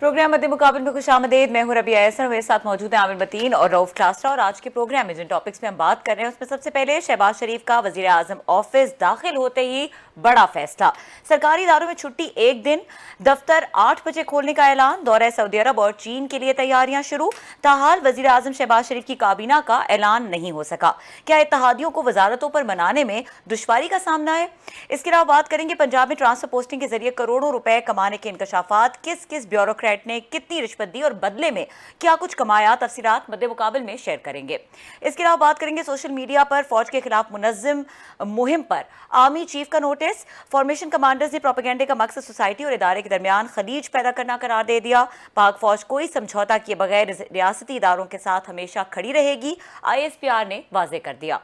Programme मध्य मुकाबले में खुशामदीद। मैं हूं रबिया एहसन, मेरे साथ मौजूद है आमिर मतीन और रऊफ क्लास्ट्रा। और आज के प्रोग्राम में जिन टॉपिक्स में हम बात कर रहे हैं उसमें सबसे पहले शहबाज शरीफ का वजीर आजम ऑफिस दाखिल होते ही बड़ा फैसला। सरकारी इदारों में छुट्टी एक दिन, दफ्तर 8 बजे खोलने का ऐलान। दौरे सऊदी अरब और चीन के लिए तैयारियां शुरू। ताहाल वजीर आजम शहबाज शरीफ की काबीना का ऐलान नहीं हो सका। क्या इत्तेहादियों को वजारतों पर मनाने में दुश्वारी का सामना है? इसके अलावा बात करेंगे पंजाब में ट्रांसफर पोस्टिंग के जरिए करोड़ों रुपए कमाने के इंकशाफात। किस किस ब्यूरोक्रेट ने कितनी रिश्वत दी और बदले में क्या कुछ कमाया? तफसीलात मद्दे मुकाबल में शेयर करेंगे। इसके अलावा बात करेंगे सोशल मीडिया पर फौज के खिलाफ मुनज़्ज़म मुहिम पर आर्मी चीफ का नोटिस। फॉर्मेशन कमांडर्स ने प्रोपेगेंडे का मकसद सोसाइटी और इदारे के दरमियान खलीज पैदा करना करार दे दिया। पाक फौज कोई समझौता किए बगैर रियासती इदारों के साथ हमेशा खड़ी रहेगी, ISPR ने वाजे कर दिया।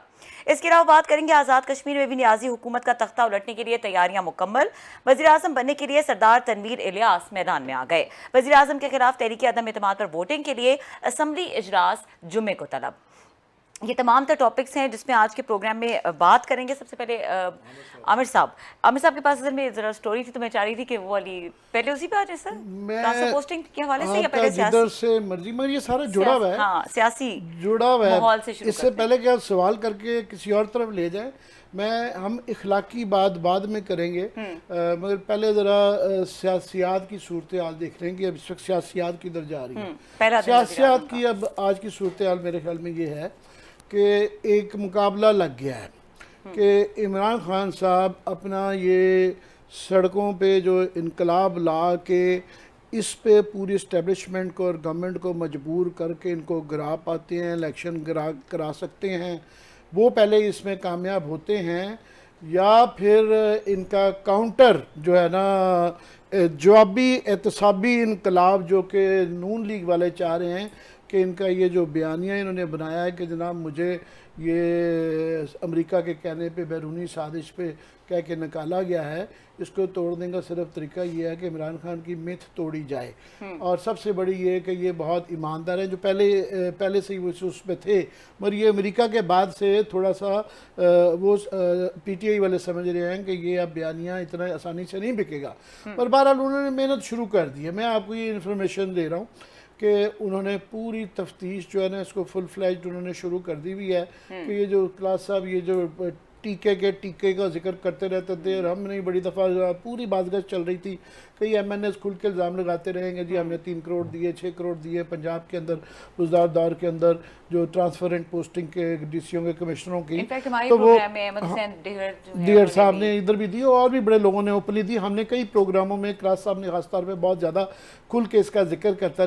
इसके अलावा बात करेंगे आज़ाद कश्मीर में भी नियाजी हुकूमत का तख्ता उलटने के लिए तैयारियां मुकम्मल। वज़ीर आज़म बनने के लिए सरदार तनवीर इलियास मैदान में आ गए। वज़ीर आज़म के खिलाफ तहरीक अदम एतमाद पर वोटिंग के लिए असम्बली इजलास जुम्मे को तलब। ये तमाम तर टॉपिक्स हैं जिसमें आज के प्रोग्राम में बात करेंगे। सबसे पहले आमिर साहब के पास असल में जरा स्टोरी थी, तो मैं चाह रही थी कि वो वाली पहले उसी पे आ जाए सर, ट्रांसफर पोस्टिंग के हवाले से, या पहले जिधर से मर्जी मगर ये सारा जुड़ा हुआ है। हाँ, सियासी जुड़ा हुआ है माहौल से शुरू इससे पहले कि आप सवाल करके किसी और तरफ ले जाए, हम इखलाकी बात बाद में करेंगे, मगर पहले ज़रा सियासियात की सूरत हाल देख लेंगे। अब इस वक्त सियासियात किधर जा रही है। सियासियात की अब आज की सूरत हाल मेरे ख्याल में ये है कि एक मुकाबला लग गया है कि इमरान खान साहब अपना ये सड़कों पे जो इनकलाब ला के इस पे पूरी इस्टेब्लिशमेंट को और गवर्नमेंट को मजबूर करके इनको गिरा पाते हैं, इलेक्शन करा सकते हैं, वो पहले इसमें कामयाब होते हैं, या फिर इनका काउंटर जो है ना जवाबी एहतसाबी इनकलाब जो कि नून लीग वाले चाह रहे हैं कि इनका ये जो बयानिया इन्होंने बनाया है कि जनाब मुझे ये अमेरिका के कहने पे बैरूनी साजिश पे कह के निकाला गया है, इसको तोड़ने का सिर्फ तरीका ये है कि इमरान खान की मिथ तोड़ी जाए। और सबसे बड़ी ये है कि ये बहुत ईमानदार है, जो पहले से ही वो उस पर थे, मगर ये अमेरिका के बाद से थोड़ा सा वो PTI वाले समझ रहे हैं कि ये अब बयानिया इतना आसानी से नहीं बिकेगा। पर बहरहाल उन्होंने मेहनत शुरू कर दी है। मैं आपको ये इन्फॉर्मेशन दे रहा हूँ कि उन्होंने पूरी तफ्तीश जो है ना इसको फुल फ्लैज्ड उन्होंने शुरू कर दी हुई है कि ये जो क्लास साहब ये जो टीके का जिक्र करते रहते थे, और हमने बड़ी दफ़ा पूरी बातगश चल रही थी, कई MNS खुल के इल्ज़ाम लगाते रहेंगे जी हमने 3 करोड़ दिए, 6 करोड़ दिए पंजाब के अंदर गुज़दार दौर के अंदर जो ट्रांसफरेंट पोस्टिंग के DCO के कमिश्नरों की, तो वो डिगर साहब ने इधर भी दी और भी बड़े लोगों ने ओपनली दी। हमने कई प्रोग्रामों में क्लास साहब ने खासतौर पर बहुत ज़्यादा खुल के इसका जिक्र करता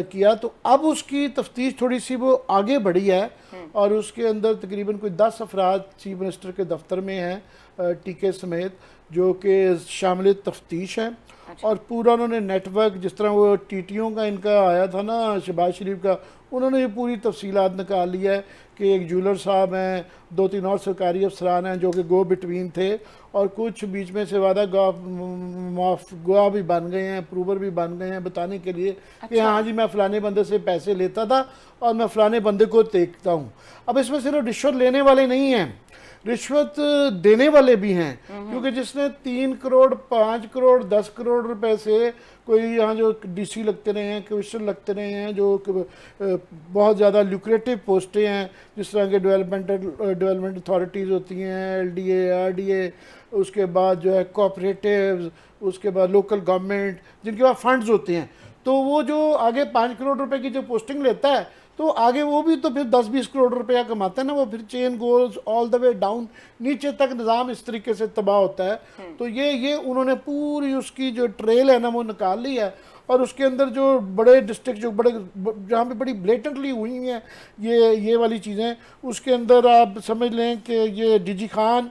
किया। तो अब उसकी तफ्तीश थोड़ी सी वो आगे बढ़ी है और उसके अंदर तकरीबन कोई 10 अफराद चीफ मिनिस्टर के दफ्तर में हैं टीके समेत, जो कि शामिल तफ्तीश हैं। अच्छा। और पूरा उन्होंने नेटवर्क, जिस तरह वो TTO का इनका आया था ना शहबाज शरीफ का, उन्होंने ये पूरी तफसीलात निकाल लिया है कि एक ज्वेलर साहब हैं, 2-3 और सरकारी अफसरान हैं जो कि गो बिटवीन थे, और कुछ बीच में से वादा गवाह भी बन गए हैं, प्रूवर भी बन गए हैं बताने के लिए। अच्छा। कि हाँ जी मैं फ़लाने बंदे से पैसे लेता था और मैं फ़लाने बंदे को देखता हूँ। अब इसमें सिर्फ रिश्वत लेने वाले नहीं हैं, रिश्वत देने वाले भी हैं, क्योंकि जिसने 3 करोड़ 5 करोड़ 10 करोड़ रुपए से कोई यहाँ जो DC लगते रहे हैं, कमिश्नर लगते रहे हैं, जो बहुत ज़्यादा ल्यूक्रेटिव पोस्टें हैं, जिस तरह के डेवलपमेंट अथॉरिटीज़ होती हैं, LDA RDA, उसके बाद जो है कोऑपरेटिव्स, उसके बाद लोकल गवर्नमेंट जिनके पास फंड्स होते हैं, तो वो जो आगे 5 करोड़ रुपए की जो पोस्टिंग लेता है तो आगे वो भी तो फिर 10-20 करोड़ रुपया कमाता है ना, वो फिर chain goals all the way down, नीचे तक निज़ाम इस तरीके से तबाह होता है। तो ये उन्होंने पूरी उसकी जो ट्रेल है ना वो निकाल ली है, और उसके अंदर जो बड़े डिस्ट्रिक्ट जो बड़े जहाँ पे बड़ी ब्लेटेंटली हुई हैं ये वाली चीज़ें, उसके अंदर आप समझ लें कि ये DG खान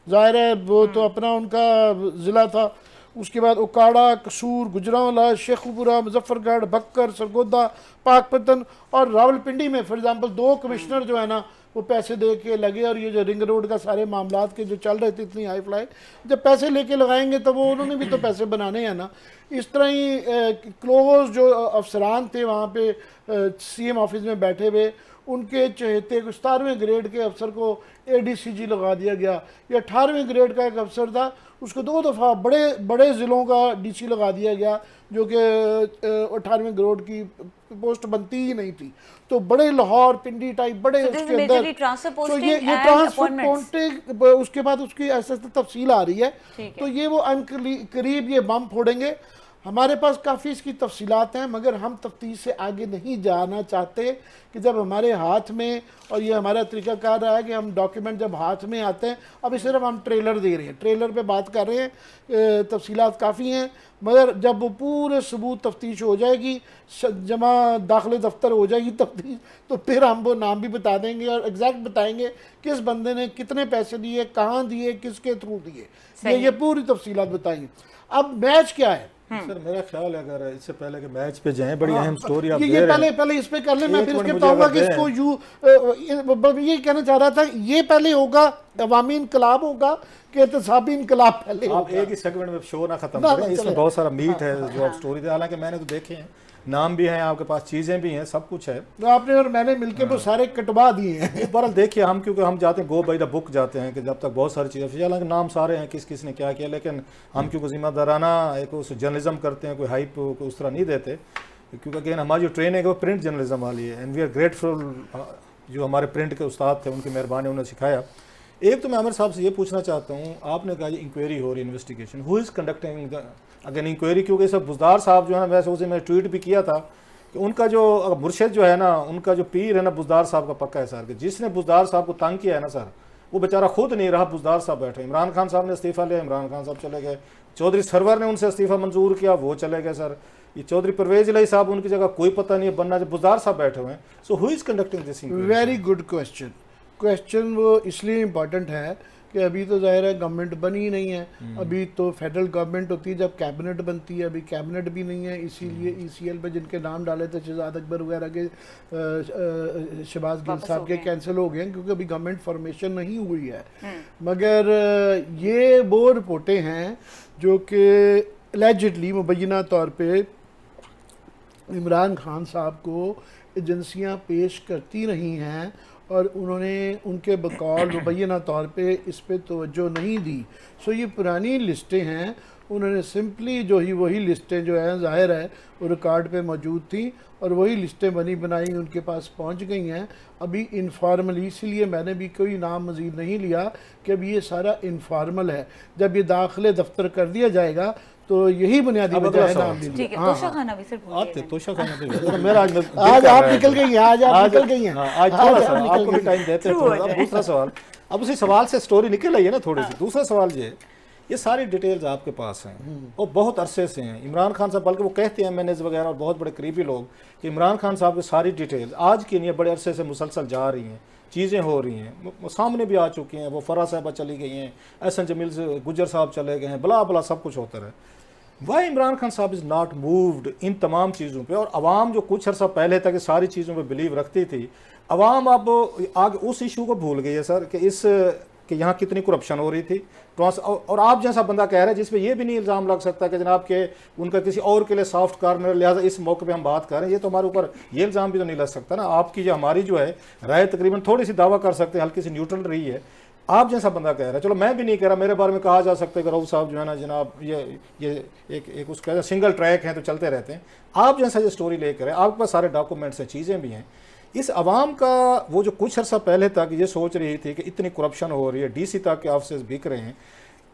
ज़ाहिर है वो तो अपना उनका ज़िला था, उसके बाद उकाड़ा, कसूर, गुजरांवाला, शेखुपुरा, मुजफ्फरगढ़, बक्कर, सरगोदा, पाकपतन और रावलपिंडी में फॉर एग्जांपल 2 कमिश्नर जो है ना वो पैसे दे के लगे, और ये जो रिंग रोड का सारे मामलात के जो चल रहे थे इतनी हाई फ्लाई, जब पैसे लेके लगाएंगे तो वो उन्होंने भी तो पैसे बनाने हैं ना। इस तरह ही क्लोज जो अफसरान थे वहाँ पे CM ऑफिस में बैठे हुए, उनके चहेते 17वें ग्रेड के अफसर को ADCG लगा दिया गया, या 18वें ग्रेड का एक अफसर था उसको 2 दफ़ा बड़े बड़े ज़िलों का DC लगा दिया गया, जो कि 18वें ग्रेड की पोस्ट बनती ही नहीं थी। तो बड़े लाहौर पिंडी टाइप बड़े उसके अंदर, तो ये ट्रांसफर उसके बाद उसकी ऐसे तफसील आ रही है। तो ये वो करीब ये बम फोड़ेंगे। हमारे पास काफ़ी इसकी तफसीलात हैं, मगर हम तफ्तीश से आगे नहीं जाना चाहते कि जब हमारे हाथ में, और ये हमारा तरीक़ाकार रहा है कि हम डॉक्यूमेंट जब हाथ में आते हैं, अभी सिर्फ हम ट्रेलर दे रहे हैं, ट्रेलर पे बात कर रहे हैं, तफसीलात काफ़ी हैं, मगर जब वो पूरे सबूत तफ्तीश हो जाएगी, जमा दाखिले दफ्तर हो जाएगी तफ्तीश, तो फिर हम वो नाम भी बता देंगे और एग्जैक्ट बताएंगे किस बंदे ने कितने पैसे दिए, कहाँ दिए, किसके थ्रू दिए, ये पूरी तफसीलात बताएंगे। अब मैच क्या है सर, मेरा ख्याल है अगर इससे पहले कि मैच पे जाएं, बड़ी अहम स्टोरी आप ये पहले इस पे कर ले, मैं फिर इसके बताऊंगा कि इसको ये कहना चाह रहा था, ये पहले होगा अवामी इनकलाब होगा कि एहतसाबी इनकलाब पहले आप एक ही सेगमेंट में शो ना खत्म करें, इसमें बहुत सारा मीट है जो आप स्टोरी थे, हालांकि मैंने तो देखे हैं, नाम भी हैं आपके पास, चीज़ें भी हैं, सब कुछ है। तो आपने और मैंने मिलके वो सारे कटवा दिए हैं। बहरहाल देखिए, हम क्योंकि हम जाते हैं गो बाई द बुक जाते हैं कि जब तक बहुत सारी चीज़ें, हालांकि नाम सारे हैं किस किस ने क्या किया, लेकिन हम क्योंकि जिम्मेदाराना एक उस जर्नलिज्म करते हैं, कोई हाइप को उस तरह नहीं देते, क्योंकि अगेन हमारी जो ट्रेनिंग है वो प्रिंट जर्नलिज्म वाली है, एंड वी आर ग्रेटफुल जो हमारे प्रिंट के उस्ताद थे, उनकी मेहरबानी उन्होंने सिखाया। एक तो मैं आमिर साहब से ये पूछना चाहता हूँ, आपने कहा ये इंक्वायरी हो रही है, investigation, who is conducting again inquiry, क्योंकि सब बुज़दार साहब जो है ना, वैसे उसे मैं ट्वीट भी किया था कि उनका जो मुर्शिद जो है ना, उनका जो पीर है ना, बुज़दार साहब का पक्का है सर, कि जिसने बुज़दार साहब को तंग किया है ना सर, वो बेचारा खुद नहीं रहा, बुज़दार साहब बैठे। इमरान खान साहब ने इस्तीफ़ा लिया, इमरान खान साहब चले गए, चौधरी सरवर ने उनसे इस्तीफ़ा मंजूर किया, वो चले गए सर, ये चौधरी परवेज इलाही साहब उनकी जगह कोई पता नहीं है बनना, जब बुज़दार साहब बैठे हुए हैं। So who is conducting this inquiry? Very good question वो इसलिए इम्पॉर्टेंट है कि अभी तो जाहिर है गवर्नमेंट बनी ही नहीं है, अभी तो फेडरल गवर्नमेंट होती है जब कैबिनेट बनती है, अभी कैबिनेट भी नहीं है, इसीलिए ECL पे जिनके नाम डाले थे शहजाद अकबर वगैरह के, शहबाज गिल साहब के कैंसिल हो गए हैं, क्योंकि अभी गवर्नमेंट फॉर्मेशन नहीं हुई है। मगर ये वो रिपोर्टें हैं जो कि एलिजिडली मुबैना तौर पे इमरान खान साहब को एजेंसियां पेश करती रही हैं, और उन्होंने उनके बकौल मुबैना तौर पे इस पे तवज्जो नहीं दी। सो ये पुरानी लिस्टें हैं, उन्होंने सिंपली जो ही वही लिस्टें जो हैं ज़ाहिर है वो रिकॉर्ड पे मौजूद थी, और वही लिस्टें बनी बनाई उनके पास पहुंच गई हैं अभी इनफॉर्मली, इसीलिए मैंने भी कोई नाम मज़ीद नहीं लिया कि अभी ये सारा इनफॉर्मल है। जब ये दाखिले दफ्तर कर दिया जाएगा तो यही बुनियादी वजह है नाम दी। ठीक है, तोशा खाना भी सिर्फ आते तोशा खाना भी मेरा आज आप निकल गई हैं, आज निकल गई हैं, आज थोड़ा सा आपको भी टाइम देते हैं। अब दूसरा सवाल, अब उसी सवाल से स्टोरी निकल आई है ना थोड़ी सी। दूसरा सवाल ये सारी डिटेल्स आपके पास हैं और बहुत अरसे से हैं। इमरान खान साहब, बल्कि वो कहते हैं मैनेज वगैरह और बहुत बड़े करीबी लोग कि इमरान खान साहब की सारी डिटेल्स आज की नहीं, बड़े अरसे से मुसलसल जा रही हैं, चीज़ें हो रही हैं, सामने भी आ चुकी हैं। वो फरा साहबा चली गई हैं, एहसन जमील से गुजर साहब चले गए हैं, बला बला सब कुछ होता रहे। वाई इमरान खान साहब इज़ नॉट मूव्ड इन तमाम चीज़ों पे? और आवाम जो कुछ अर्सा पहले तक सारी चीज़ों पे बिलीव रखती थी, आवाम अब आगे उस इशू को भूल गई है सर कि यहाँ कितनी करप्शन हो रही थी। और आप जैसा बंदा कह रहे हैं जिस पे ये भी नहीं इल्ज़ाम लग सकता कि जनाब के उनका किसी और के लिए सॉफ्ट कॉर्नर, लिहाजा इस मौके पे हम बात कर रहे हैं, ये तो हमारे ऊपर ये इल्ज़ाम भी तो नहीं लग सकता ना। आपकी जो हमारी जो है राय तकरीबन थोड़ी सी दावा कर सकते हैं, हल्की सी न्यूट्रल रही है। आप जैसा बंदा कह रहा है, चलो मैं भी नहीं कह रहा, मेरे बारे में कहा जा सकता है कि रऊफ साहब जो है ना जनाब ये एक उसका सिंगल ट्रैक है तो चलते रहते हैं। आप जैसा ये स्टोरी लेकर है, आपके पास सारे डॉक्यूमेंट्स हैं, चीज़ें भी हैं। इस आवाम का वो जो कुछ अर्सा पहले तक ये सोच रही थी कि इतनी करप्शन हो रही है, DC तक के ऑफिस बिक रहे हैं,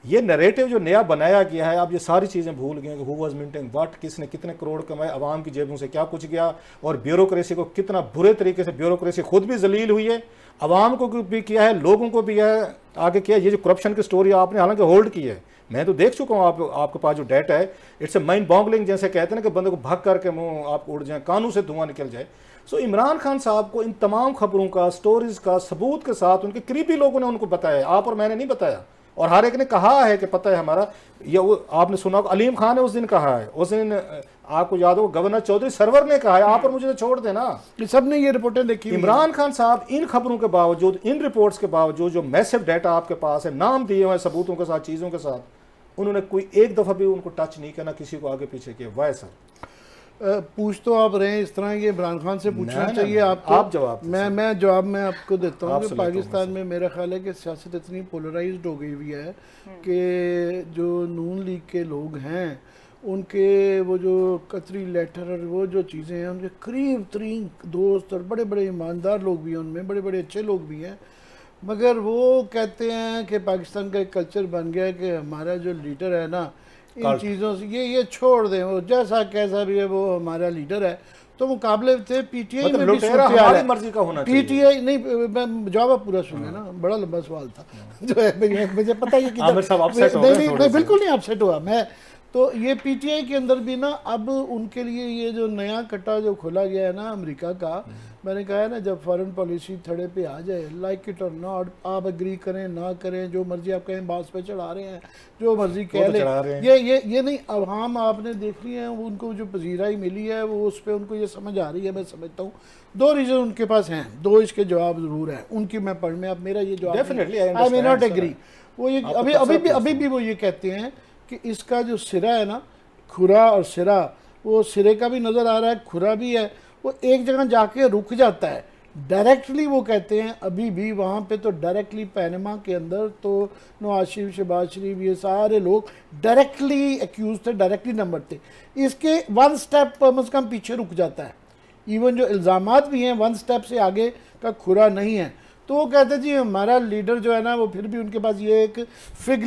ये नरेटिव जो नया बनाया गया है, अब ये सारी चीज़ें भूल गए कि हु वाज मिंटिंग व्हाट, किसने कितने करोड़ कमाए, आवाम की जेबों से क्या कुछ गया, और ब्यूरोक्रेसी को कितना बुरे तरीके से ब्यूरोक्रेसी खुद भी जलील हुई है, आवाम को भी किया है, लोगों को भी है आगे किया। ये जो करप्शन की स्टोरी आपने हालांकि होल्ड की है, मैं तो देख चुका हूँ, आपके पास जो डाटा है इट्स ए माइंड बॉगलिंग, जैसे कहते हैं ना कि बंदे को भग करके मुँह आप उड़ जाए, कानों से धुआं निकल जाए। सो इमरान खान साहब को इन तमाम खबरों का, स्टोरीज का सबूत के साथ उनके करीबी लोगों ने उनको बताया, आप और मैंने नहीं बताया, और हर एक ने कहा है कि पता है हमारा ये आपने सुना अलीम खान ने उस दिन कहा है, उस दिन आपको याद हो गवर्नर चौधरी सरवर ने कहा है आप और मुझे तो छोड़ देना, सबने ये रिपोर्टें देखी। इमरान खान साहब इन खबरों के बावजूद, इन रिपोर्ट्स के बावजूद, जो मैसिव डाटा आपके पास है, नाम दिए हुए सबूतों के साथ, चीज़ों के साथ, उन्होंने कोई एक दफ़ा भी उनको टच नहीं करना, किसी को आगे पीछे किया। वाह सर, पूछ तो आप रहे हैं इस तरह, ये इमरान खान से पूछना चाहिए आपको। आप जवाब मैं जवाब मैं आपको देता हूँ कि पाकिस्तान में मेरा ख्याल है कि सियासत इतनी पोलराइज्ड हो गई हुई है कि जो नून लीग के लोग हैं उनके वो जो कतरी लेटर और वो जो चीज़ें हैं, उनके करीब तरीन दोस्त और बड़े बड़े ईमानदार लोग भी हैं उनमें, बड़े बड़े अच्छे लोग भी हैं, मगर वो कहते हैं कि पाकिस्तान का एक कल्चर बन गया है कि हमारा जो लीडर है ना, इन चीज़ों से ये छोड़ दें, वो जैसा कैसा भी है वो हमारा लीडर है। तो मुकाबले थे पीटीआई में भी हमारी मर्जी का होना चाहिए। पीटीआई नहीं, मैं जवाब पूरा सुने ना, बड़ा लंबा सवाल था जो है मुझे पता है कि नहीं बिल्कुल नहीं अपसेट हुआ मैं। तो ये पीटीआई के अंदर भी ना अब उनके लिए ये जो नया कट्टा जो खोला गया है ना अमेरिका का, मैंने कहा है ना, जब फॉरेन पॉलिसी थड़े पे आ जाए, लाइक इट और नॉट, आप एग्री करें ना करें, जो मर्जी आप कहें, बांस पे चढ़ा रहे हैं, जो मर्जी कह लें, ये नहीं। अब हम आपने देख लिया है, उनको जो पजीराई मिली है वो उस पर उनको ये समझ आ रही है। मैं समझता हूँ दो रीज़न उनके पास हैं, दो इसके जवाब ज़रूर हैं उनकी। मैं पढ़ में, अब मेरा ये जवाब आई मे नॉट एग्री। वो ये अभी भी वो ये कहते हैं कि इसका जो सिरा है ना, खुरा और सिरा, वो सिरे का भी नज़र आ रहा है, खुरा भी है, वो एक जगह जाके रुक जाता है डायरेक्टली। वो कहते हैं अभी भी वहाँ पे तो डायरेक्टली पैनमा के अंदर तो नवाज शरीफ, शहबाज शरीफ, ये सारे लोग डायरेक्टली एक्यूज थे, डायरेक्टली नंबर थे। इसके वन स्टेप कम से कम पीछे रुक जाता है, इवन जो इल्ज़ामात भी हैं वन स्टेप से आगे का खुरा नहीं है। तो वो कहते जी हमारा लीडर जो है ना, वो फिर भी उनके पास ये एक फिग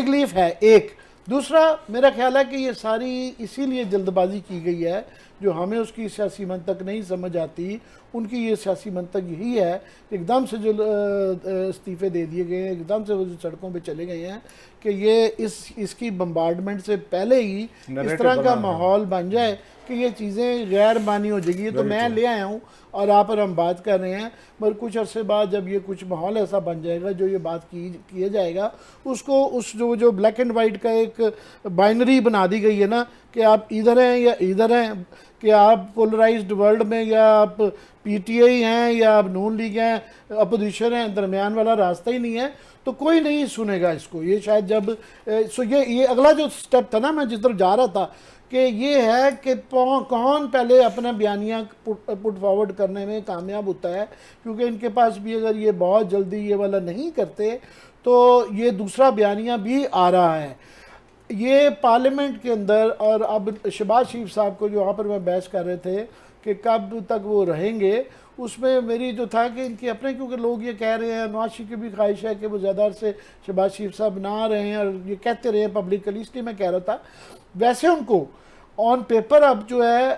लीफ है एक। दूसरा मेरा ख्याल है कि ये सारी इसीलिए जल्दबाजी की गई है, जो हमें उसकी सियासी मंतक नहीं समझ आती, उनकी ये सियासी मंतक यही है, एकदम से जो इस्तीफ़े दे दिए गए हैं, एकदम से वो जो सड़कों पे चले गए हैं कि ये इसकी बम्बार्डमेंट से पहले ही इस तरह का माहौल बन जाए कि ये चीज़ें गैर मानी हो जाएगी। तो मैं ले आया हूँ और आप और हम बात कर रहे हैं, मगर कुछ अरसे बाद जब ये कुछ माहौल ऐसा बन जाएगा जो ये बात किया जाएगा, उसको उस जो ब्लैक एंड वाइट का एक बाइनरी बना दी गई है ना, कि आप इधर हैं या इधर हैं, कि आप पोलराइज्ड वर्ल्ड में या आप पीटीआई हैं या आप नून लीग हैं, अपोजिशन हैं, दरमियान वाला रास्ता ही नहीं है, तो कोई नहीं सुनेगा इसको। ये शायद जब ये अगला जो स्टेप था ना, मैं जिस तरफ जा रहा था, कि ये है कि कौन पहले अपना बयानिया पुट फॉरवर्ड करने में कामयाब होता है, क्योंकि इनके पास भी अगर ये बहुत जल्दी ये वाला नहीं करते तो ये दूसरा बयानिया भी आ रहा है ये पार्लियामेंट के अंदर। और अब शहबाज शरीफ साहब को जो वहाँ पर मैं बहस कर रहे थे कि कब तक वो रहेंगे, उसमें मेरी जो था कि इनके अपने, क्योंकि लोग ये कह रहे हैं, नवाज शरीफ की भी ख्वाहिश है कि वो ज़्यादा से शहबाज शरीफ साहब ना रहे हैं, और ये कहते रहे पब्लिकली, इसलिए मैं कह रहा था। वैसे उनको ऑन पेपर अब जो है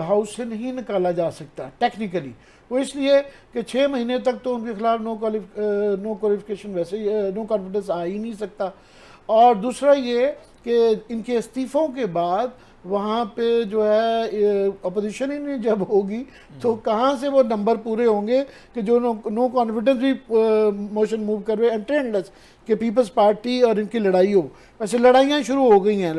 हाउस से नहीं निकाला जा सकता टेक्निकली, वो इसलिए कि 6 महीने तक तो उनके खिलाफ नो क्वालिफिकेशन, वैसे ही नो कॉन्फिडेंस आ ही नहीं सकता। और दूसरा ये कि इनके इस्तीफ़ों के बाद वहाँ पे जो है अपोजिशन ही नहीं जब होगी तो कहाँ से वो नंबर पूरे होंगे कि जो नो कॉन्फिडेंस भी मोशन मूव कर रहे हैं एंट्रेंडलेस कि पीपल्स पार्टी और इनकी लड़ाई हो। वैसे लड़ाइयाँ शुरू हो गई हैं,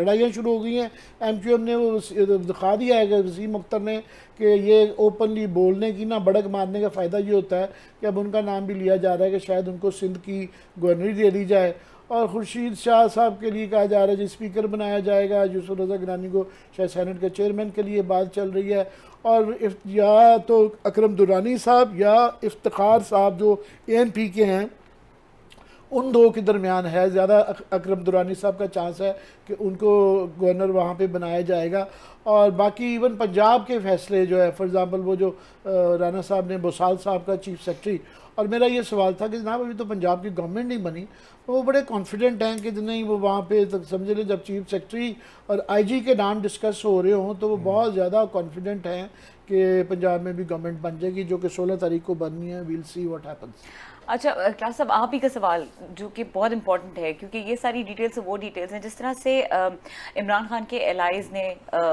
MQM ने वो दिखा दिया है कि वसीम अख्तर ने कि ये ओपनली बोलने की ना, भड़क मारने का फ़ायदा ये होता है कि अब उनका नाम भी लिया जा रहा है कि शायद उनको सिंध की गवर्नरी दे दी जाए, और खुर्शीद शाह साहब के लिए कहा जा रहा है जो स्पीकर बनाया जाएगा, यूसुफ रज़ा गिलानी को शायद सेनेट के चेयरमैन के लिए बात चल रही है, और या तो अकरम दुरानी साहब या इफ्तिखार साहब जो ANP के हैं, उन दो के दरमियान है ज़्यादा अकरम दुरानी साहब का चांस है कि उनको गवर्नर वहाँ पे बनाया जाएगा। और बाकी इवन पंजाब के फैसले जो है, फॉर एग्ज़ाम्पल वो जो राना साहब ने बोसाल साहब का चीफ सेक्रेटरी, और मेरा ये सवाल था कि जनाब अभी तो पंजाब की गवर्नमेंट नहीं बनी, तो वो बड़े कॉन्फिडेंट हैं कि नहीं वो वहाँ पे तक समझ लें जब चीफ सेक्रेटरी और IG के नाम डिस्कस हो रहे हों तो वो बहुत ज़्यादा कॉन्फिडेंट हैं कि पंजाब में भी गवर्नमेंट बन जाएगी, जो कि 16 तारीख को बननी है। We'll see what happens. अच्छा क्लास साहब, आप ही का सवाल जो कि बहुत इंपॉर्टेंट है, क्योंकि ये सारी डिटेल्स वो डिटेल्स हैं जिस तरह से इमरान खान के एलाइज ने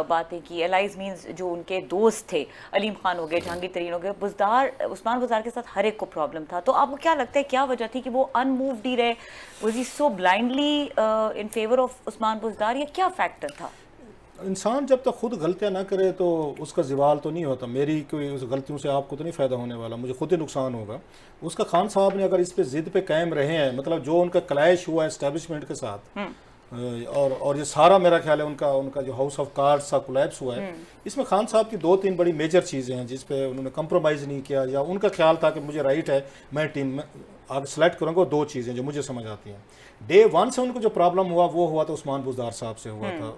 बातें की। एलाइज मींस जो उनके दोस्त थे, अलीम खान हो गए, जहांगीर तरीन हो गए, बुज़दार, उस्मान बुज़दार के साथ हर एक को प्रॉब्लम था। तो आपको क्या लगता है क्या वजह थी कि वो अनमूव्ड ही रहे? Was he so blindly in favour of Usman Buzdar, या क्या फैक्टर था? इंसान जब तक खुद गलतियां ना करे तो उसका ज़वाल तो नहीं होता। मेरी कोई उस गलतियों से आपको तो नहीं फ़ायदा होने वाला, मुझे खुद ही नुकसान होगा। उसका खान साहब ने अगर इस पे ज़िद पे कायम रहे हैं, मतलब जो उनका क्लैश हुआ एस्टेब्लिशमेंट के साथ, और ये सारा मेरा ख्याल है उनका जो हाउस ऑफ कार्ड्स सा कोलैप्स हुआ है, इसमें खान साहब की 2-3 बड़ी मेजर चीज़ें हैं जिस पे उन्होंने कंप्रोमाइज़ नहीं किया, या उनका ख्याल था कि मुझे राइट है, मैं टीम में आगे सेलेक्ट करूँगा। 2 चीज़ें जो मुझे समझ आती हैं, डे 1 से उनको जो प्रॉब्लम हुआ वो हुआ तो उस्मान बुज़दार साहब से हुआ था,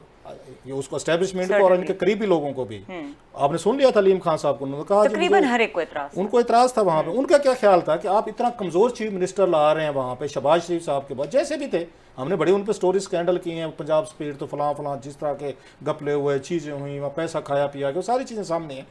ये उसको एस्टेब्लिशमेंट को और इनके करीबी लोगों को भी। आपने सुन लिया था अलीम खान साहब को, उन्होंने कहा तकरीबन हर एक को इतराज, उनको इतराज था वहां पे। उनका क्या ख्याल था कि आप इतना कमजोर चीफ मिनिस्टर ला रहे हैं वहां पे, शहबाज शरीफ साहब के बाद जैसे भी थे, हमने बड़ी उन पर स्टोरी स्कैंडल की हैं, पंजाब स्पीड तो फलां जिस तरह के गपले हुए, चीज़ें हुई, वहाँ पैसा खाया पिया गया, सारी चीज़ें सामने हैं।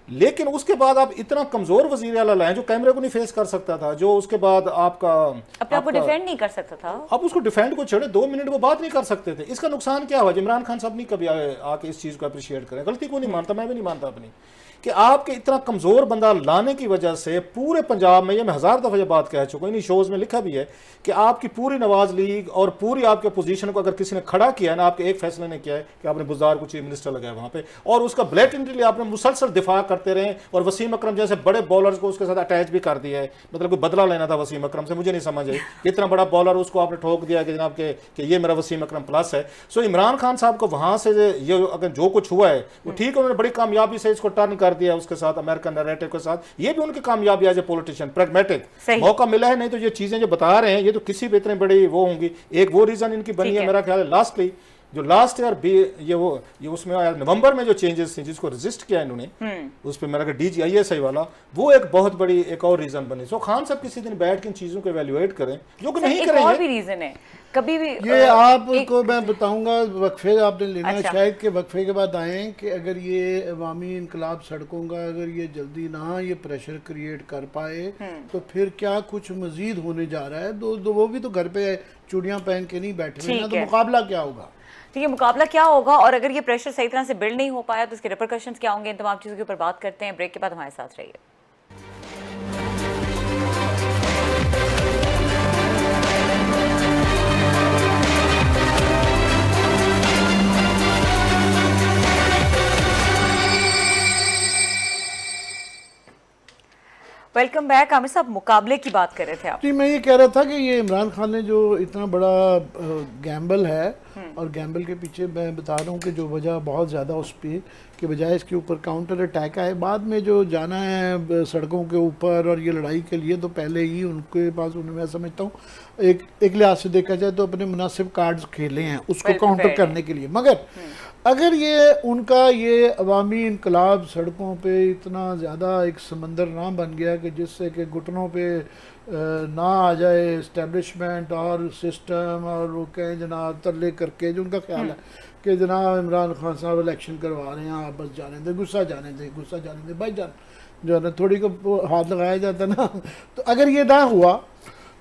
लेकिन उसके बाद आप इतना कमजोर वजीर आला लाएं जो कैमरे को नहीं फेस कर सकता था, जो उसके बाद अपने आप को डिफेंड नहीं कर सकता था। आप उसको डिफेंड को छोड़े, 2 मिनट वो बात नहीं कर सकते थे। इसका नुकसान क्या हुआ? इमरान खान साहब नहीं कभी आके इस चीज़ को अप्रिशिएट करें। गलती को नहीं मानता, मैं भी नहीं मानता अपनी, कि आपके इतना कमज़ोर बंदा लाने की वजह से पूरे पंजाब में, ये मैं 1000 दफ़ा ये बात कह चुका हूँ, इन शोज़ में लिखा भी है कि आपकी पूरी नवाज लीग और पूरी आपके अपोजिशन को अगर किसी ने खड़ा किया है ना, आपके एक फैसले ने किया है कि आपने बुज़दार को चीफ मिनिस्टर लगाया वहाँ पे, और उसका ब्लैटेंटली आपने मुसलसल दिफा करते रहे, और वसीम अकरम जैसे बड़े बॉलर्स को उसके साथ अटैच भी कर दिया है। मतलब कोई बदला लेना था वसीम अकरम से, मुझे नहीं समझ आई, इतना बड़ा बॉलर उसको आपने ठोक दिया कि जनाब कि ये मेरा वसीम अकरम प्लस है। सो इमरान खान साहब को वहाँ से ये अगर जो कुछ हुआ है वो ठीक है, उन्होंने बड़ी कामयाबी से इसको टर्न कर दिया उसके साथ, अमेरिकन नैरेटिव के साथ। ये भी उनकी कामयाबी एज ए पॉलिटिशियन, प्रैग्मेटिक मौका मिला है। नहीं तो ये चीजें जो बता रहे हैं ये तो किसी भी इतनी बड़ी वो होंगी। एक वो रीजन इनकी बनी है मेरा ख्याल है लास्टली, जो लास्ट ईयर ये उसमें आया नवंबर में जो चेंजेस थे जिसको रजिस्ट किया इन्होंने, उस पर मेरा DGISI वाला, वो एक बहुत बड़ी एक और रीजन बनी। सो खान साहब किसी दिन बैठ के इन चीजों को एवेल्युएट करें, जो कि नहीं करेंगे। और भी रीजन है कभी भी ये आपको मैं बताऊंगा, वक्फे आपने लेना है, अच्छा। शायद के वक्फे के बाद आए कि अगर ये अवामी इनकलाब सड़कों का अगर ये जल्दी ना ये प्रेशर क्रिएट कर पाए तो फिर क्या कुछ मजीद होने जा रहा है। दो वो भी तो घर पे चूड़ियां पहन के नहीं बैठे हुए ना, तो मुकाबला क्या होगा? ठीक है, मुकाबला क्या होगा, और अगर ये प्रेशर सही तरह से बिल्ड नहीं हो पाया तो इसके रिपरकशंस क्या होंगे, इन तमाम चीज़ों के ऊपर बात करते हैं। ब्रेक के बाद हमारे साथ रहिए। Welcome back. आमिर साहब, मुकाबले की बात कर रहे थे आप। जी, मैं ये कह रहा था कि ये इमरान खान ने जो इतना बड़ा गैम्बल है, और गैम्बल के पीछे मैं बता रहा हूँ कि जो वजह बहुत ज़्यादा उस पर के बजाय इसके ऊपर काउंटर अटैक आए, बाद में जो जाना है सड़कों के ऊपर और ये लड़ाई के लिए, तो पहले ही उनके पास, उन्हें मैं समझता हूँ एक लिहाज से देखा जाए तो अपने मुनासिब कार्ड्स खेले हैं उसको काउंटर करने के लिए। मगर अगर ये उनका ये अवामी इनकलाब सड़कों पे इतना ज़्यादा एक समंदर ना बन गया कि जिससे कि घुटनों पे ना आ जाए इस्टेब्लिशमेंट और सिस्टम, और वो कहें जनाब तरले करके, जो उनका ख्याल है कि जनाब इमरान खान साहब इलेक्शन करवा रहे हैं, आप बस जाने दे, गुस्सा जाने दे भाई जान, जो है ना थोड़ी को हाथ लगाया जाता ना। तो अगर ये ना हुआ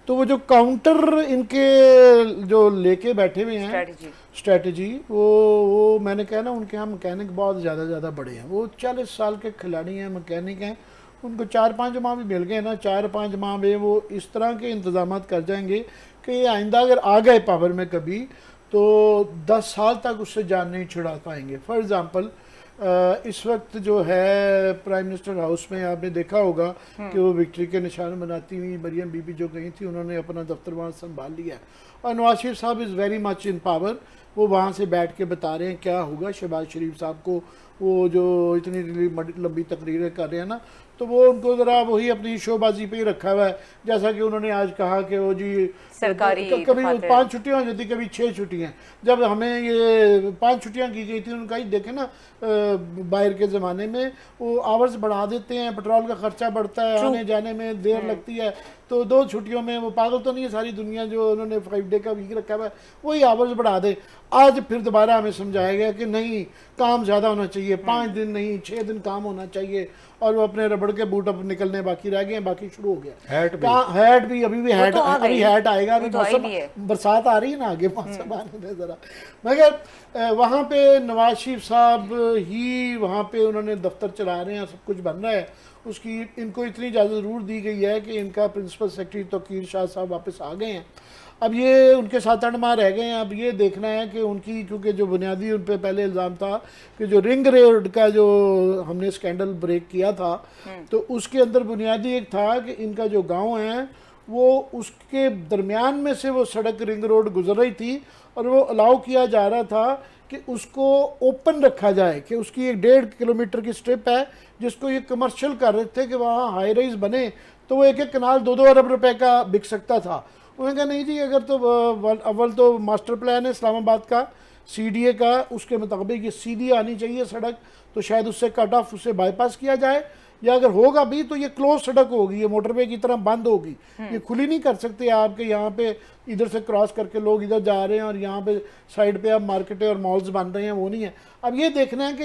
तो वो जो काउंटर इनके जो लेके बैठे हुए हैं स्ट्रेटजी, वो मैंने कहा ना, उनके यहाँ मैकेनिक बहुत ज़्यादा बड़े हैं। वो 40 साल के खिलाड़ी हैं, मैकेनिक हैं, उनको 4-5 माह भी मिल गए ना, 4-5 माह में वो इस तरह के इंतजाम कर जाएंगे कि आइंदा अगर आ गए पावर में कभी तो 10 साल तक उससे जान नहीं छुड़ा पाएंगे। फॉर एग्ज़ाम्पल इस वक्त जो है प्राइम मिनिस्टर हाउस में आपने देखा होगा कि वो विक्ट्री के निशान बनाती हुई मरियम बीबी जो गई थी, उन्होंने अपना दफ्तर वहाँ संभाल लिया, और नवाज शरीफ साहब is very much in power. वो वहाँ से बैठ के बता रहे हैं क्या होगा। शहबाज शरीफ साहब को वो जो इतनी लंबी तकरीरें कर रहे हैं ना, तो वो उनको ज़रा वही अपनी शोबाजी पे ही रखा हुआ है। जैसा कि उन्होंने आज कहा कि वो जी सरकारी कभी 5 छुट्टियाँ हो जाती, कभी 6 छुट्टियाँ। जब हमें ये 5 छुट्टियाँ की गई थी, उनका ही देखें ना, बाहर के ज़माने में वो आवर्स बढ़ा देते हैं, पेट्रोल का खर्चा बढ़ता है, आने जाने में देर लगती है, तो 2 छुट्टियों में वो पागल तो नहीं है सारी दुनिया जो उन्होंने 5 वीकडे का वीक रखा हुआ है, वही आवर्स बढ़ा दे। आज फिर दोबारा हमें समझाया गया कि नहीं, काम ज़्यादा होना चाहिए, 5 दिन नहीं 6 दिन काम होना चाहिए, और वो अपने रबड़ के बूट अब निकलने बाकी रह गए हैं, बाकी शुरू हो गया। हैट भी अभी भी हैट, अभी हैट आएगा, अभी मौसम बरसात आ रही है ना, आगे मौसम आने ज़रा। मगर वहाँ पे नवाज शरीफ साहब ही वहाँ पे उन्होंने दफ्तर चला रहे हैं, सब कुछ बन रहा है, उसकी इनको इतनी इजाज़त ज़रूर दी गई है कि इनका प्रिंसिपल सेक्रेटरी तोकीर शाह साहब वापस आ गए हैं। अब ये उनके 7-8 माह रह गए हैं। अब ये देखना है कि उनकी, क्योंकि जो बुनियादी उन पर पहले इल्ज़ाम था कि जो रिंग रोड का जो हमने स्कैंडल ब्रेक किया था, तो उसके अंदर बुनियादी एक था कि इनका जो गांव है वो उसके दरमियान में से वो सड़क रिंग रोड गुजर रही थी, और वो अलाउ किया जा रहा था कि उसको ओपन रखा जाए, कि उसकी एक 1.5 किलोमीटर की स्ट्रिप है जिसको ये कमर्शियल कर रहे थे कि वहाँ हाई राइज बने, तो वो एक कनाल 2-2 अरब रुपए का बिक सकता था। उन्होंने कहा नहीं जी, अगर तो अव्वल तो मास्टर प्लान है इस्लामाबाद का, CDA का, उसके मुताबिक ये सीधी आनी चाहिए सड़क, तो शायद उससे कट ऑफ, उससे बाईपास किया जाए, या अगर होगा भी तो ये क्लोज सड़क होगी, ये मोटरवे की तरह बंद होगी, ये खुली नहीं कर सकते आपके यहाँ पे इधर से क्रॉस करके लोग इधर जा रहे हैं और यहाँ पे साइड पे अब मार्केटें और मॉल्स बन रहे हैं, वो नहीं है। अब ये देखना है कि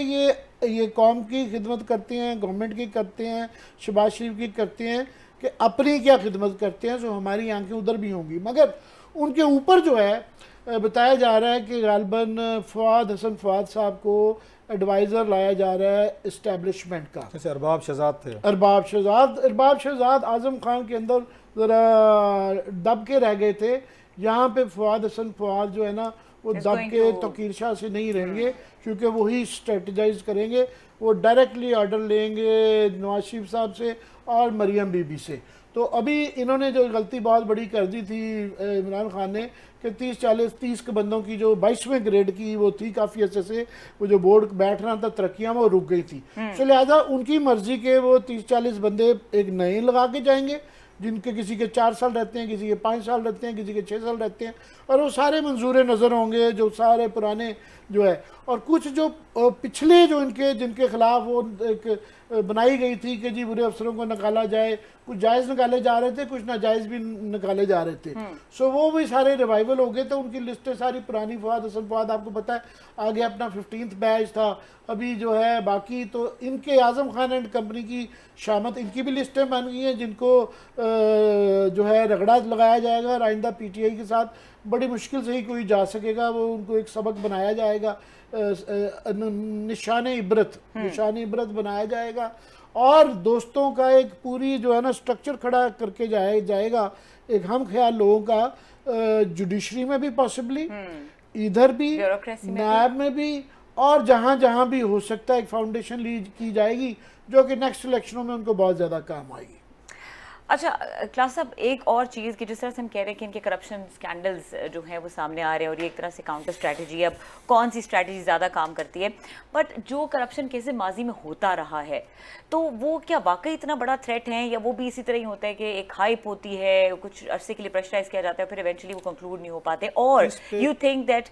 ये कौम की खिदमत करते हैं, गवर्नमेंट की करते हैं, शहबाज शरीफ की करते हैं, कि अपनी क्या खिदमत करते हैं, जो हमारी आंखें उधर भी होंगी। मगर उनके ऊपर जो है बताया जा रहा है कि गालबन हसन फवाद साहब को एडवाइज़र लाया जा रहा है इस्टेब्लिशमेंट का। जैसे अरबाब शहजाद थे, अरबाब शहजाद आज़म खान के अंदर ज़रा दब के रह गए थे। यहाँ पे हसन फवाद जो है ना, वो दब के तोकीर शाह से नहीं रहेंगे, क्योंकि वही स्ट्रेटजाइज करेंगे, वो डायरेक्टली ऑर्डर लेंगे नवाज शरीफ साहब से और मरियम बीबी से। तो अभी इन्होंने जो गलती बहुत बड़ी कर दी थी इमरान खान ने, कि 30 के बंदों की जो 22वें ग्रेड की वो थी, काफ़ी अच्छे से वो जो बोर्ड बैठ रहा था, तरक्कियाँ वो रुक गई थी। तो लिहाजा उनकी मर्जी के वो 30-40 बंदे एक नए लगा के जाएंगे, जिनके किसी के 4 साल रहते हैं, किसी के 5 साल रहते हैं, किसी के 6 साल रहते हैं, और वो सारे मंजूर नज़र होंगे, जो सारे पुराने जो है। और कुछ जो पिछले जो जिनके खिलाफ वो एक बनाई गई थी कि जी बुरे अफसरों को निकाला जाए, कुछ जायज़ निकाले जा रहे थे, कुछ नाजायज़ भी निकाले जा रहे थे, सो वो भी सारे रिवाइवल हो गए। तो उनकी लिस्टें सारी पुरानी, हसन फवाद आपको पता है आगे अपना 15th बैच था, अभी जो है बाकी तो इनके आज़म खान एंड कंपनी की शामत, इनकी भी लिस्टें बन गई हैं, जिनको जो है रगड़ा लगाया जाएगा, और आइंदा PTI के साथ बड़ी मुश्किल से ही कोई जा सकेगा, वो उनको एक सबक बनाया जाएगा, निशान इबरत बनाया जाएगा, और दोस्तों का एक पूरी जो है ना स्ट्रक्चर खड़ा करके जाएगा, एक हम ख्याल लोगों का, जुडिशरी में भी पॉसिबली, इधर भी नैब में भी, और जहाँ जहाँ भी हो सकता है एक फाउंडेशन ली की जाएगी, जो कि नेक्स्ट इलेक्शनों में उनको बहुत ज़्यादा काम आएगी। अच्छा क्लास साहब, एक और चीज़ कि जिस तरह से हम कह रहे हैं कि इनके करप्शन स्कैंडल्स जो हैं वो सामने आ रहे हैं, और ये एक तरह से काउंटर स्ट्रैटेजी है, अब कौन सी स्ट्रैटेजी ज़्यादा काम करती है, बट जो करप्शन केसेस माजी में होता रहा है, तो वो क्या वाकई इतना बड़ा थ्रेट है, या वो भी इसी तरह ही होता है कि एक हाइप होती है, कुछ अरसे के लिए प्रेशराइज किया जाता है, फिर इवेंचुअली वो कंक्लूड नहीं हो पाते, और you think that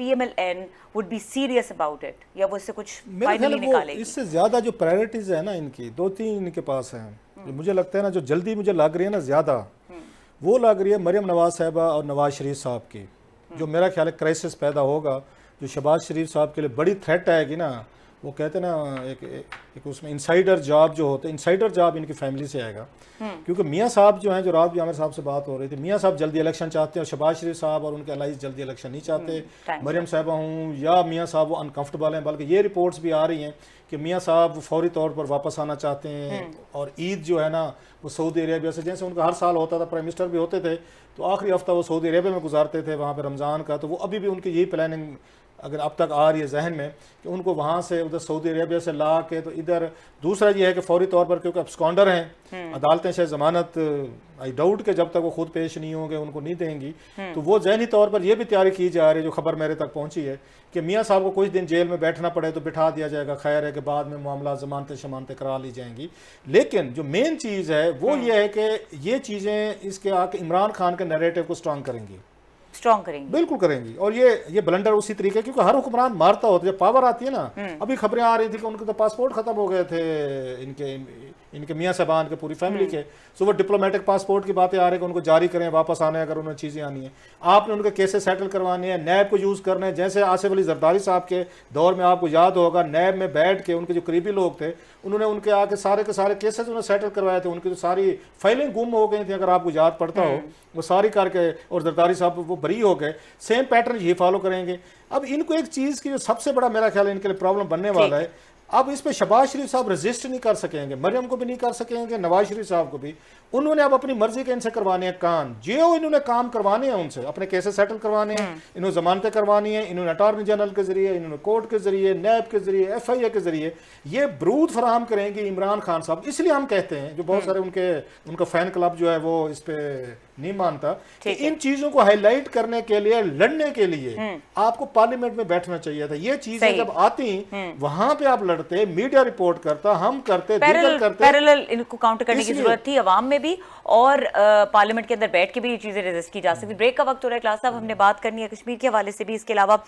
PMLN would be serious about it, या वो इससे कुछ फाइनली निकालेगी? इससे ज़्यादा जो प्रायोरिटीज़ है ना इनकी, 2-3 इनके पास हैं, मुझे लगता है ना, जो जल्दी मुझे लग रही है ना ज़्यादा, वो लग रही है मरियम नवाज साहिबा और नवाज शरीफ साहब की। जो मेरा ख्याल है क्राइसिस पैदा होगा, जो शहबाज शरीफ साहब के लिए बड़ी थ्रेट आएगी ना, वो कहते हैं ना एक उसमें इनसाइडर जॉब जो होते हैं, इनसाइडर जॉब इनकी फैमिली से आएगा, क्योंकि मियाँ साहब जो हैं, जो रात भी आमिर साहब से बात हो रही थी, मियाँ साहब जल्दी इलेक्शन चाहते हैं, और शहबाज शरीफ साहब और उनके अलाइज जल्दी इलेक्शन नहीं चाहते। मरियम साहिबा हूँ या मियाँ साहब वो अनकंफर्टेबल हैं, बल्कि ये रिपोर्ट्स भी आ रही हैं कि मियाँ साहब फौरी तौर पर वापस आना चाहते हैं, और ईद जो है ना वो सऊदी अरेबिया से, जैसे उनका हर साल होता था, प्राइम मिनिस्टर भी होते थे, तो आखिरी हफ्ता वो सऊदी अरेबिया में गुजारते थे, वहाँ पर रमज़ान का, तो वो अभी भी उनकी यही प्लानिंग अगर अब तक आ रही है जहन में कि उनको वहाँ से उधर सऊदी अरेबिया से ला के, तो इधर दूसरा ये है कि फौरी तौर पर, क्योंकि अब्सकॉन्डर हैं, अदालतें शायद ज़मानत आई डाउट के जब तक वो खुद पेश नहीं होंगे उनको नहीं देंगी, तो वो जहनी तौर पर यह भी तैयारी की जा रही है, जो खबर मेरे तक पहुँची है कि मियाँ साहब को कुछ दिन जेल में बैठना पड़े तो बिठा दिया जाएगा, खैर है कि बाद में मामला जमानतें करा ली जाएंगी। लेकिन जो मेन चीज़ है वो ये है कि ये चीज़ें इसके आके इमरान खान के नैरेटिव को स्ट्रांग करेंगी। स्ट्रॉन्ग करेंगी। बिल्कुल करेंगी। और ये ब्लंडर उसी तरीके, क्योंकि हर हुक्मरान मारता होता है जब पावर आती है ना। अभी खबरें आ रही थी कि उनके तो पासपोर्ट खत्म हो गए थे, इनके मियाँ साहबान के, पूरी फैमिली के। सो वो डिप्लोमेटिक पासपोर्ट की बातें आ रही है कि उनको जारी करें, वापस आने अगर उन्हें चीज़ें आनी है। आपने उनके केसेस सेटल करवाने हैं, नैब को यूज़ करना है। जैसे आसिफ अली जरदारी साहब के दौर में आपको याद होगा, नैब में बैठ के उनके जो करीबी लोग थे उन्होंने उनके आके सारे के सारे केसेस उन्होंने सेटल करवाए थे। उनकी जो सारी फाइलें गुम हो गई थी, अगर आपको याद पड़ता हो, वो सारी करके, और जरदारी साहब वो बरी हो गए। सेम पैटर्न ये फॉलो करेंगे। अब इनको एक चीज़ की जो सबसे बड़ा मेरा ख्याल है इनके लिए प्रॉब्लम बनने वाला है, अब इस पे शहबाज शरीफ साहब रेजिस्ट नहीं कर सकेंगे, मरियम को भी नहीं कर सकेंगे, नवाज शरीफ साहब को भी। उन्होंने अब अपनी मर्जी के इनसे करवाने हैं कान, जो इन्होंने काम करवाने हैं उनसे, अपने केसेस सेटल करवाने हैं, इन्होंने जमानतें करवानी है, इन्होंने अटॉर्नी जनरल के जरिए, इन्होंने कोर्ट के जरिए, नैब के जरिए, FIA के जरिए ये बरूद फराहम करेंगे इमरान खान साहब। इसलिए हम कहते हैं, जो बहुत सारे उनका फैन क्लब जो है वो इस पे नहीं मानता, कि इन चीजों को हाईलाइट करने के लिए, लड़ने के लिए आपको पार्लियामेंट में बैठना चाहिए था। ये चीजें जब आती वहां पे आप लड़ते, मीडिया रिपोर्ट करता, हम करते, पैरेलल इनको काउंटर करने की जरूरत थी अवाम में भी, और पार्लियामेंट के अंदर बैठ के भी ये चीजें रेजिस्ट की जा सकती। ब्रेक का वक्त हो रहा है क्लास साहब, हमने बात करनी है कश्मीर के हवाले से भी, इसके अलावा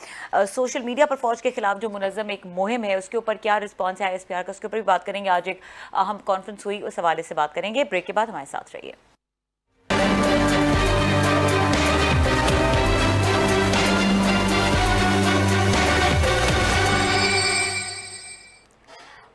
सोशल मीडिया पर फौज के खिलाफ जो मुनज़्ज़म एक मुहिम है उसके ऊपर क्या रिस्पॉन्स है ISPR का, उसके ऊपर भी बात करेंगे। आज एक अहम कॉन्फ्रेंस हुई, उस हवाले से बात करेंगे। ब्रेक के बाद हमारे साथ रहिए।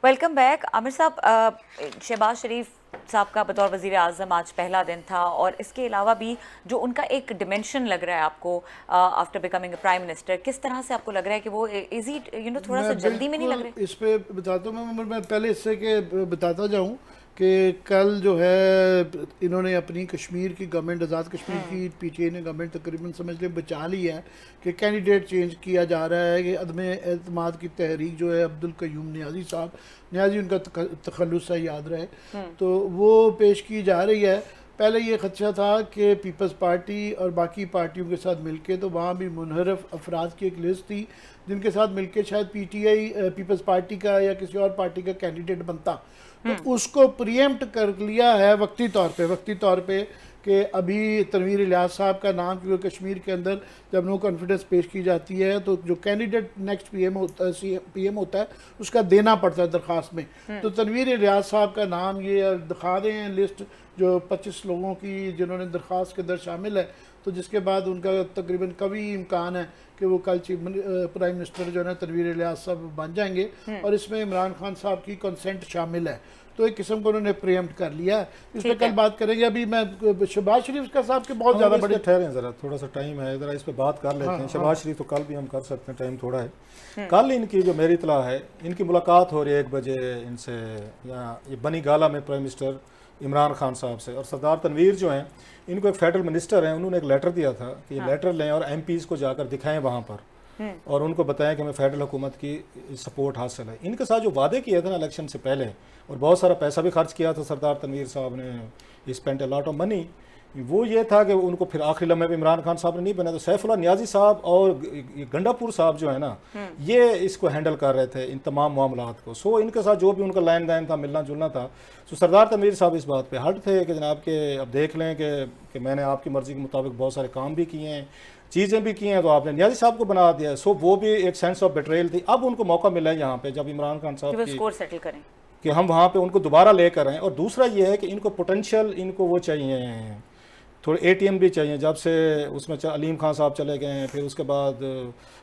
Welcome back. आमिर साहब, शहबाज शरीफ साहब का बतौर वज़ीर आज़म आज पहला दिन था, और इसके अलावा भी जो उनका एक डिमेंशन लग रहा है आपको आफ्टर बिकमिंग प्राइम मिनिस्टर, किस तरह से आपको लग रहा है कि वो इजी थोड़ा सा जल्दी में नहीं लग रहा है? इस पे बताता हूँ मैं पहले इससे के बताता जाऊँ कि कल जो है इन्होंने अपनी कश्मीर की गवर्नमेंट, आज़ाद कश्मीर की PTI ने गवर्नमेंट तकरीबन समझ लें बचा ली है कि कैंडिडेट चेंज किया जा रहा है, कि अदम एतमाद की तहरीक जो है अब्दुल कयूम नियाज़ी साहब, नियाज़ी उनका तखल्लुस है याद रहे, तो वो पेश की जा रही है। पहले ये खदशा था कि पीपल्स पार्टी और बाकी पार्टियों के साथ मिलके, तो वहाँ भी मुनहरफ अफराद की एक लिस्ट थी जिनके साथ मिलके शायद PTI पीपल्स पार्टी का या किसी और पार्टी का कैंडिडेट बनता, तो उसको प्रिएम्प्ट कर लिया है वक्ती तौर पे कि अभी तनवीर इलियास साहब का नाम, क्योंकि कश्मीर के अंदर जब नो कॉन्फिडेंस पेश की जाती है तो जो कैंडिडेट नेक्स्ट PM होता है उसका देना पड़ता है दरख्वास्त में, तो तनवीर इलियास साहब का नाम ये दिखा रहे हैं लिस्ट जो 25 लोगों की जिन्होंने दरख्वास्त के अंदर शामिल है, तो जिसके बाद उनका तकरीबन कभी इम्कान है कि वो कल चीफ प्राइम मिनिस्टर जो है ना तनवीर इलियास साहब बन जाएंगे, और इसमें इमरान खान साहब की कंसेंट शामिल है, तो एक किस्म को उन्होंने प्रिएम्प्ट कर लिया है। इस पर कल बात करेंगे। अभी मैं शहबाज शरीफ का साहब के बहुत ज़्यादा बड़े ठहरे, ज़रा थोड़ा सा टाइम है, ज़रा इस पर बात कर लेते हैं। शहबाज शरीफ तो कल भी हम कर सकते हैं, टाइम थोड़ा है। कल इनकी जो मेरी इतला है, इनकी मुलाकात हो रही है 1 बजे इनसे यहाँ ये बनी गाला में प्राइम मिनिस्टर इमरान खान साहब से, और सरदार तनवीर जो हैं इनको एक फेडरल मिनिस्टर हैं, उन्होंने एक लेटर दिया था कि ये लेटर लें और MPs को जाकर दिखाएं वहाँ पर, और उनको बताएं कि हमें फेडरल हुकूमत की सपोर्ट हासिल है। इनके साथ जो वादे किए थे ना इलेक्शन से पहले, और बहुत सारा पैसा भी खर्च किया था सरदार तनवीर साहब ने, spent a lot of money, वो ये था कि उनको फिर आखिरी लम्हे पे इमरान खान साहब ने नहीं बना, तो सैफुल्लाह नियाज़ी साहब और गंडापुर साहब जो है ना, ये इसको हैंडल कर रहे थे इन तमाम मामलात को। सो इनके साथ जो भी उनका लाइन दाइन था, मिलना जुलना था, सो सरदार तनवीर साहब इस बात पे हट थे कि जनाब के अब देख लें कि मैंने आपकी मर्ज़ी के मुताबिक बहुत सारे काम भी किए हैं, चीज़ें भी की हैं, तो आपने नियाज़ी साहब को बना दिया। सो वो भी एक सेंस ऑफ बेट्रेयल थी। अब उनको मौका मिला है यहाँ पे, जब इमरान खान साहब की स्कोर सेटल करें, कि हम वहाँ पे उनको दोबारा लेकर आएँ। और दूसरा ये है कि इनको पोटेंशियल, इनको वो चाहिए, थोड़े ATM भी चाहिए। जब से उसमें अलीम खान साहब चले गए हैं, फिर उसके बाद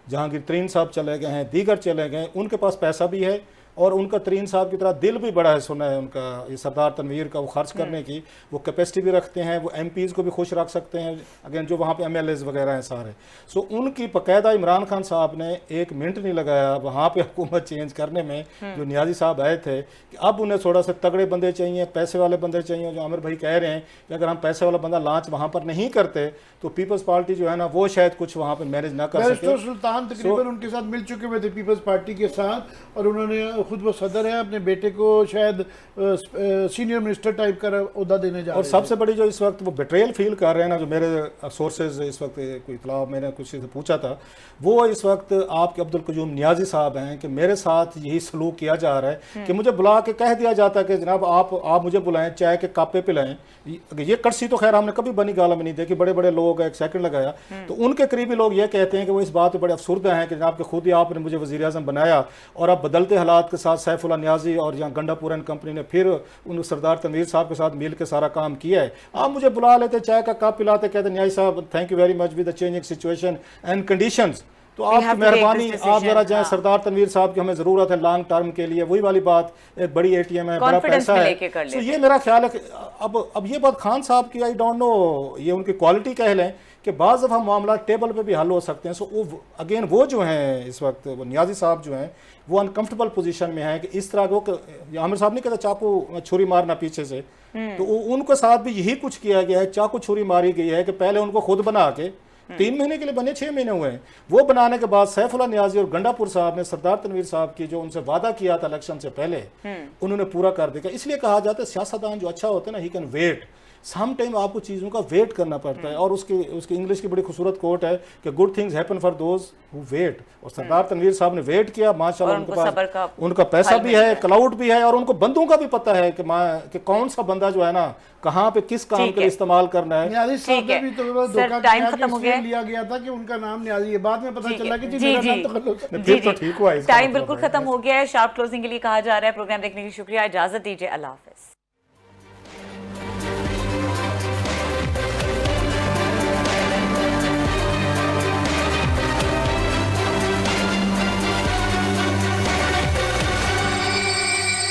जहांगीर तरीन साहब चले गए हैं, दीगर चले गए, उनके पास पैसा भी है, और उनका तरीन साहब की तरह दिल भी बड़ा है, सुना है उनका, ये सरदार तनवीर का, वो खर्च करने की वो कैपेसिटी भी रखते हैं, वो MPs को भी खुश रख सकते हैं, अगेन जो वहाँ पे MLAs वगैरह हैं सारे। सो उनकी बाकायदा इमरान खान साहब ने 1 मिनट नहीं लगाया वहाँ पे हुकूमत चेंज करने में, जो नियाज़ी साहब आए थे, कि अब उन्हें थोड़ा सा तगड़े बंदे चाहिए, पैसे वाले बंदे चाहिए। जो आमिर भाई कह रहे हैं कि अगर हम पैसे वाला बंदा लॉन्च वहाँ पर नहीं करते तो पीपल्स पार्टी जो है ना वो शायद कुछ वहाँ पर मैनेज ना कर सके। सुल्तान तकरीबन उनके साथ मिल चुके हुए थे पीपल्स पार्टी के साथ, और उन्होंने खुद वो सदर है, अपने बेटे को शायद सीनियर मिनिस्टर टाइप का ओहदा देने जा और रहे सबसे बड़ी जो इस वक्त वो बेट्रेयल फील कर रहे हैं ना, जो मेरे सोर्सेज इस वक्त कोई इतला मैंने कुछ से पूछा था, वो इस वक्त आपके अब्दुल क़य्यूम नियाज़ी साहब हैं कि मेरे साथ यही सलूक किया जा रहा है कि मुझे बुला के कह दिया जाता है कि जनाब आप मुझे बुलाएं, चाय के कापे पिलाएं। ये कर्सी तो खैर हमने कभी बनी गाला में नहीं देखी, बड़े बड़े लोग एक सेकंड लगाया, तो उनके करीबी लोग ये कहते हैं कि वो इस बात पर बड़े अफसुर्दा हैं कि जनाब कि खुद ही आपने मुझे वज़ीर आज़म बनाया और अब बदलते हालात के साथ सैफुल्लाह नियाज़ी और यहाँ गंडापुर एंड कंपनी ने फिर उन सरदार तनवीर साहब के साथ मिल के सारा काम किया है। आप मुझे बुला लेते, चाय का कप पिलाते, कहते नियाज़ी साहब thank you very much with the changing situation and conditions, तो आपकी मेहरबानी, आप जरा जाएं, सरदार तनवीर साहब की हमें जरूरत है लॉन्ग टर्म के लिए, वही वाली बात, एक बड़ी एटीएम है, बड़ा पैसा है, तो ये मेरा ख्याल है कि अब ये बात खान साहब की, आई डोंट नो ये उनकी क्वालिटी कह लें कि बाज़ दफ़ा मामला टेबल पे भी हल हो सकते हैं। सो वो अगेन वो जो हैं इस वक्त वो नियाज़ी साहब जो हैं वो अनकम्फर्टेबल पोजीशन में है कि इस तरह को आमिर साहब नहीं कहता चाकू छुरी मारना पीछे से, तो उनके साथ भी यही कुछ किया गया है, चाकू छुरी मारी गई है कि पहले उनको खुद बना के 3 महीने के लिए बने, 6 महीने हुए हैं, वो बनाने के बाद सैफुल्लाह नियाज़ी और गंडापुर साहब ने सरदार तनवीर साहब की जो उनसे वादा किया था इलेक्शन से पहले उन्होंने पूरा कर दिया। इसलिए कहा जाता है सियासतदान जो अच्छा होता है ना, he can wait, some time आपको चीज़ों का वेट करना पड़ता है। और उसकी इंग्लिश की बड़ी खूबसूरत कोट है कि good things happen for those who wait, और सरदार तनवीर साहब ने वेट किया, माशाल्लाह उनके पास उनका पैसा भी है, क्लाउड भी है, और उनको बंदों का भी पता है कि कौन सा बंदा जो है ना कहाँ पे किस काम के लिए इस्तेमाल करना है। नियाज़ी साहब ने भी तो धोखा किया कि इसलिए लिया गया था कि उनका नाम नियाज़ी है, बाद में पता चला कि जी मेरा नाम तो फिर तो ठीक हुआ। टाइम बिल्कुल खत्म हो गया है, शार्प क्लोजिंग के लिए कहा जा रहा है। प्रोग्राम देखने की शुक्रिया, इजाजत दीजिए, अल्लाह हाफिज।